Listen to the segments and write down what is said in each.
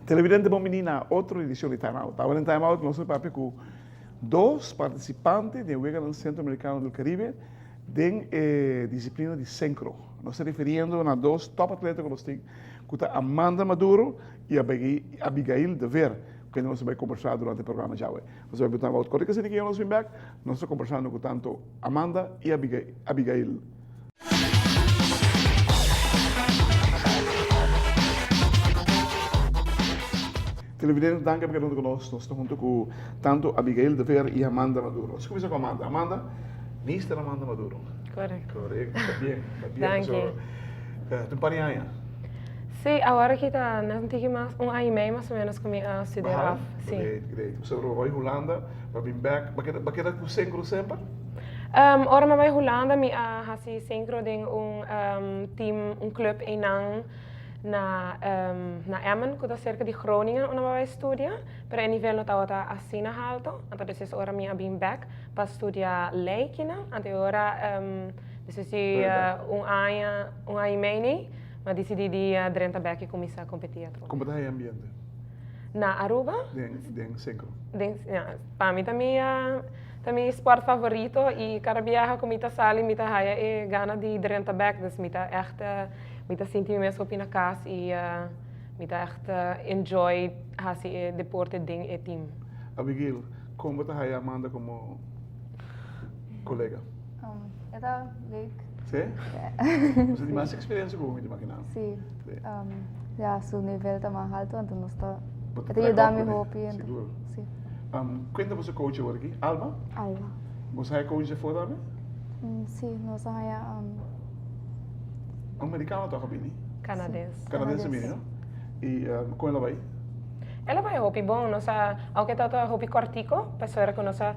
Televidente, bom menina, outra edição de Time Out. Estava em Time Out, nós vamos com dois participantes do Weekend Centro-Americano do Caribe de disciplina de sincro. Nós estamos referindo a dois top atletas que nós temos, que a Amanda Maduro e a Abigail de Ver, que nós vamos conversar durante o programa já. Nós vamos Time Out. Quando que nós vamos back, nós estamos conversando com tanto Amanda e Abigail. Televidente, danke por estar conosco. Nós estamos junto com tanto Abigail de Ver e Amanda Maduro. Vamos começar com Amanda. Amanda, Mr. Amanda Maduro. Correcto. Correcto, está bien. Danke. ¿Tu pareja? Sí, ahora que está, não tenho mais ano e meio mais ou menos com a estudar. Sim. Great. Você vai em Holanda, vai vir back. Vai querer com sempre sempre? Ora me vai Holanda, me hasi sempre ding team, club enang na Emmen, que está cerca de Groningen, onde vai estudar, pero a nível não está assim na alto, então depois agora me abim back para estudar leikina, então agora depois ano e meio, mas decidi de drenta back e começar a competir. Como está o ambiente? Na Aruba? Den synchro. Para mim também esporte favorito e cada viagem com mita sali, mita haya e gana de drenta back, dus mita echt mita sentir mesmo op na casa e mita echt enjoy hasi deporte ding e team. Abigail, como está a Amanda como colega? Está leuk. Sim? Você tem mais experiência com o de máquina? Sim. Ja, seu nível está mais alto, então nós está. Você Até eu dá me hope. Seguro. Sim. Quem você coach agora aqui? Alba? Alba. Você é coach de fora também? Sim, nós é americano toca bem? Canadense. Canadense mesmo, e com ela vai? Ela vai roupa bom, nossa, ao que tá roupa cortico, pessoa que nossa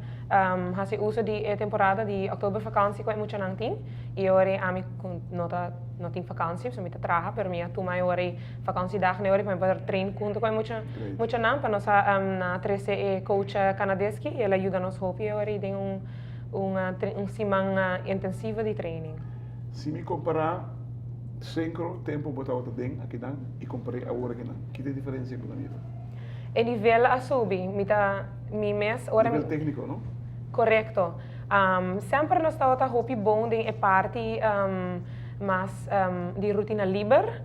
hasi uso de temporada de outubro vakantie com muito não tem, e ora a mim não tem vakantie, so mita traha, per mim tu mai ora vakantie dag ne ora mas para trein com muito não, para nossa na 13 coach canadense que ela ajuda nos roupa e ora tem semana intensiva de training. Se me comparar synchro tempo botar outra ding aqui dan e comparei a hora aqui dan, que tem diferença com a minha? E nível a subir, mi mes ora nível técnico, não? Correcto. Sempre nós estamos a roupa bom de parte mas de rotina livre,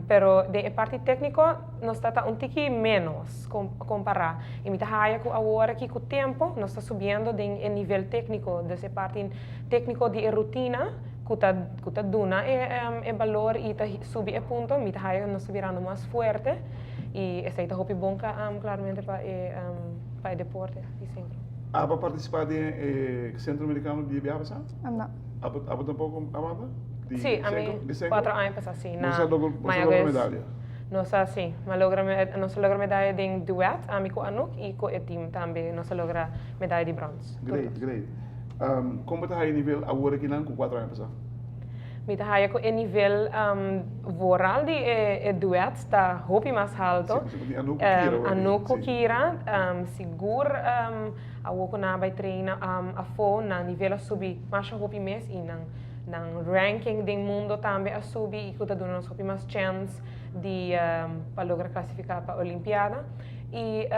pero de parte técnico nós estamos tiki menos comparar. E mita haya com a hora que com o tempo nós está subindo de nível técnico, dessa parte técnico de rotina kuta duna valor e ta subi e punto, mita haya nós virando mais forte. E essa é a roupa bom claramente para o deporte e sempre. Aba participar de Centro-Americano de Biabasa? Não. Aba tampouco, Amanda? Sim, a mim 4 anos assim. Não se logra medalha? Nossa, sim, nós logra medalha de duet, a mim com Anuk e com o time também, nós logra medalha de bronze. Great. Como está aí nível agora aqui não com 4 anos? Mita haya ko e nível voral de duet está roupa mais alto. Anuko Kira, seguro a woko na vai treina a fo na nível a subir mais roupa mês e nang ranking do mundo também a subir e kuta dando roupa mais chance de para lograr classificar para a Olimpiada e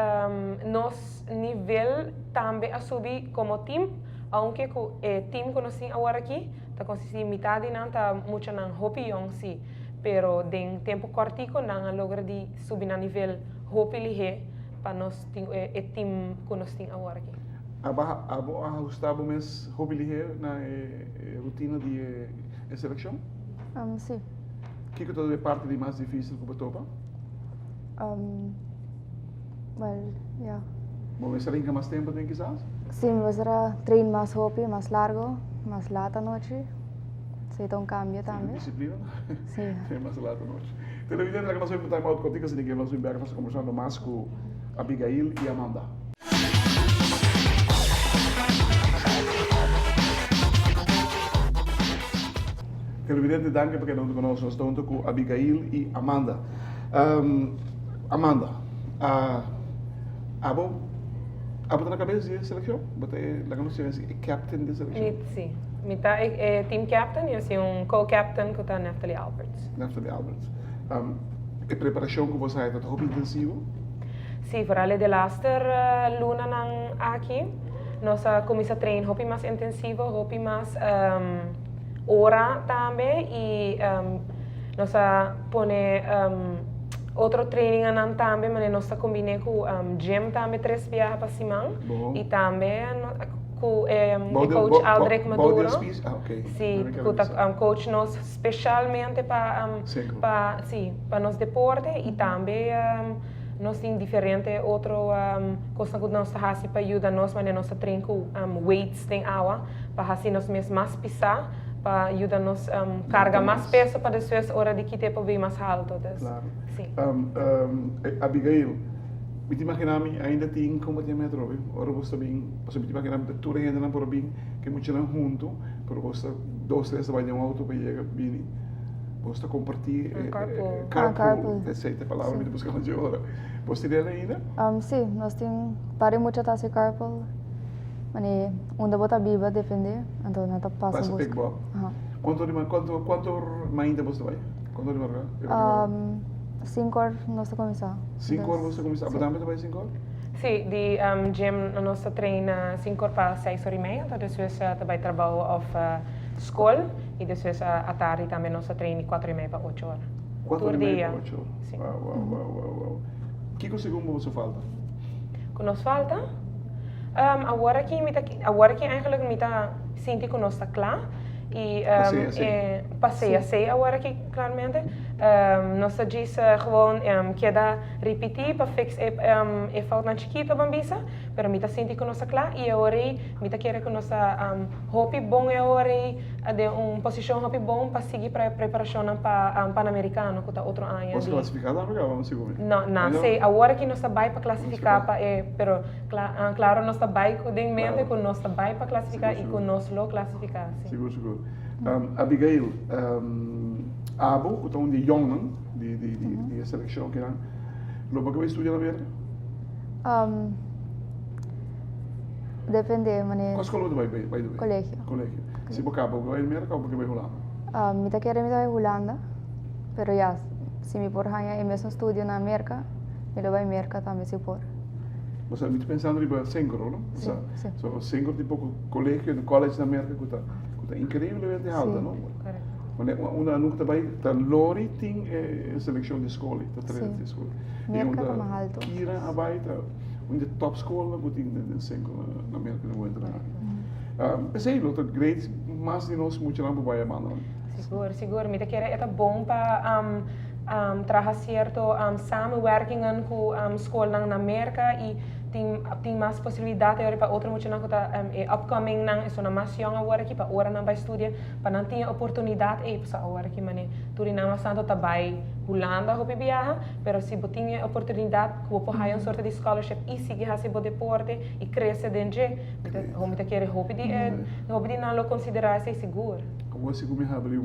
nos nível também a subir como time, aunque o time conheci agora aqui ta consiste metade não tá muito não hopi yong si, pero den tempo cortico não logra de subir na nível hopi lihe para nós team que nós tem agora aqui. Abo ajustado mes hopi lihe na rotina de seleção? Sim. Que que toda parte de mais difícil que topa? Ja. Bom, essa rinca mais tempo tem quizás? Sim, mas era treino mais hopi, mais largo. Mais lata à noite, se tem cambio também. Disciplina? Sim. Mais lata à noite. Televidente, nós vamos time out contigo, se ninguém vai subir, nós conversando mais com Abigail e Amanda. televidente, danke porque não te conheço. Nós estamos com Abigail e Amanda. Amanda, abo na cabeça da seleção? Botei lá no seu captain da seleção? Sim. Mita é team captain e assim co-captain que está Naftali Alberts. Naftali Alberts. A preparação que você faz é muito intensivo? Sim, vooral de laatste luna nang aqui. Nossa começa a treinar hopi mais intensivo, hopi mais hora também e nossa pone outro training nan também, mas nossa combina com gym também 3 viagens para cima e também com coach Aldrich Maduro. Sim, coach nós especialmente para nos deporte e também nós temos diferente outro coisa que nós fazemos para ajudar nós, mas nós treinamos com weights tem água para assim nós mesmos mais pisar para ajudar nós carga mais peso para depois hora de que tempo vir mais alto. Claro. Sim. Abigail, me imaginami ainda tem combattimento, Robin. Ora você bem, você me imaginami que tudo ainda não por bem que muito não junto, por você 2-3 vai de auto para chegar bem. Você compartilha carpool, essa palavra me buscar de hora. Você tem ainda? Sim, nós temos para muita taça carpool. Mani unda bota biba defender, então não tá passando. Passa pegbo. Quanto ainda você vai? Quanto de marca? 5 horas nós começar. 5 horas você começar. Mas também vai 5 horas? Sim, de gym nós treina 5 horas para 6 horas e meia, então depois vai trabalhar of escola e depois à tarde também nós treina 4 e meia para 8 horas. 4 e meia para 8 horas. Sim. Uau. O que segundo você falta? Que nos falta? Agora que eigenlijk me tá sinto que nós está claro e passei agora que claramente nós diz gewoon queda repetir para fix falta na chiquita bambisa, pero me tá sinto que nós está claro e agora me tá querer que nós hobby bom agora de posição hobby bom para seguir para preparação para Pan-Americano que tá outro ano. Você classificado ou vamos seguir? Não, sei agora que nós está bem para classificar pero claro nós está bem com em mente que nós está bem para classificar e que nós lo classificar. Seguro. Abigail, Abo, que estão de Jongman, de seleção que não, logo que vai estudar na América? Depende, mané. Qual escola vai? Colégio. Se você acaba, vai na América ou vai Holanda? Me quero ir a Holanda, pero já, se me por hanya e mesmo estudio na América, me vai América também se por. Você está pensando em Sencro, não? Sim. So, Sencro tipo colégio, college na América que está incrivelmente alta, não? Uma nunca também tá Lori tem seleção de escola, tá treino de escola. E uma alto. Kira abaita, onde top escola que tem Sencro na América não entra. Pensei, outra grades, mas de nós muito não vai amar, não? Seguro. Me quer é bom para trabalhar certo samenwerkingen com escola na América e tem mais possibilidade para outra muito não tá upcoming não é mais young agora aqui para hora não vai estudar para não ter oportunidade para agora aqui mané tudo não mais tanto tá vai Holanda hopi viaja pero se você tem oportunidade que você pode sorte de scholarship e seguir a seu deporte e crescer dentro como te quer hopi de não lo considerar ser seguro. Como você come abrir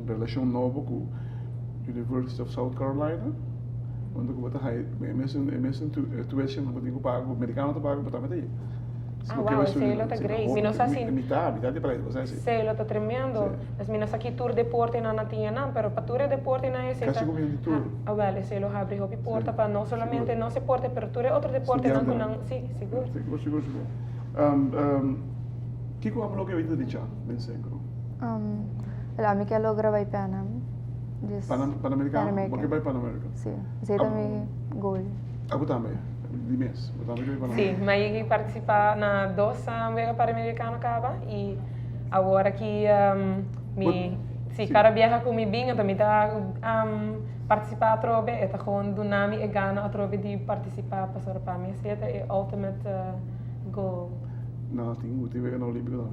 relação nova com University of South Carolina? Quando você vai mesmo tuition que você paga, o americano está pago para também. Uau, esse é tá great. Minos assim. Metade para você assim. Sei, tá tremendo. Mas minos aqui tour deporte não tinha não, pero para tour deporte não é esse. Casi como de tour. Well, esse lo abre hobby porta para não somente não se porte, pero tour outro deporte não, sim, seguro. Que como lo que vai te dizer, bem seguro. Ela me quer logo vai pena. Pan-Americano? Porque vai Pan-Americano? Sim, esse é também gol. Aku também, de mês. Sim, mas eu participar na 2 Pan-Americano acaba e agora que se cada viaja com bem, também tá participar a trove, é tá gewoon do nami e gana a trove de participar para mim, esse é ultimate goal. Não, tive que não olímpico não.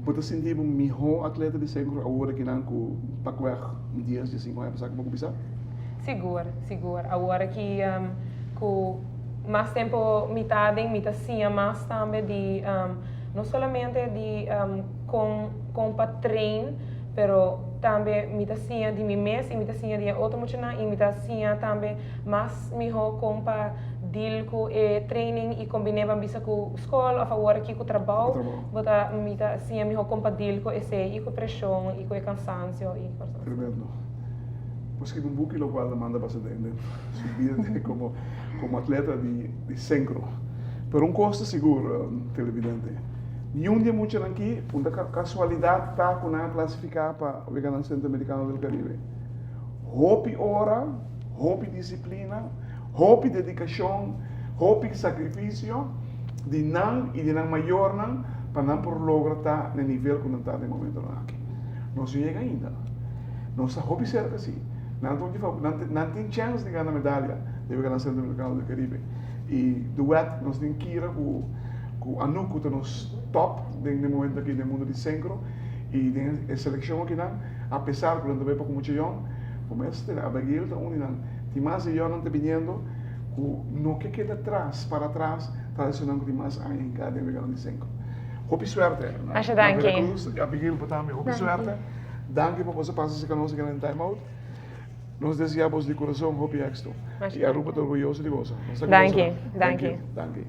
Você sentiu melhor atleta de Sencro agora que não com pacoer dias de 5 anos, sabe como começar? Seguro. Agora que com mais tempo metade sim mais também de não somente de com patrão, pero também me assim de mim mês e me assim de outro mochina e me assim também mais melhor com pa deal com training e combinar bisa com escola ou agora aqui com trabalho, bota me assim melhor com pa deal com esse e com pressão e com cansaço e coisas. Tremendo. Pues que un buque lo cual manda para su vida como atleta de sincro. Pero un costo seguro, televidente. Ni un día mucho aquí, una casualidad está con una clasificada para el Ganador Centroamericano del Caribe. Hopi hora, hopi disciplina, hopi dedicación, hopi sacrificio, de nan y de nan mayor nan, para nan por lograr estar en el nivel que está en el momento aquí. No se llega ainda. No está hopi cerca sí. Não tem chance de ganhar medalha de ganhar Centroamericano do Caribe. E duet nós temos que ir com o Anuco que nos top no momento aqui no mundo de sincro e a seleção aqui não, apesar que quando vai para muito jovem, começa a Abigail está onde não, tem mais de jovem não vindo, no que queda atrás, para trás, tradicional que tem mais em cada ganhar de sincro. Hope suerte. Acho danke. Abigail também, hope suerte. Danke por você passar esse canal em time out. Nós desejamos de coração hope éxito. E a Rupa está orgulhosa de você. Danke, danke. Danke.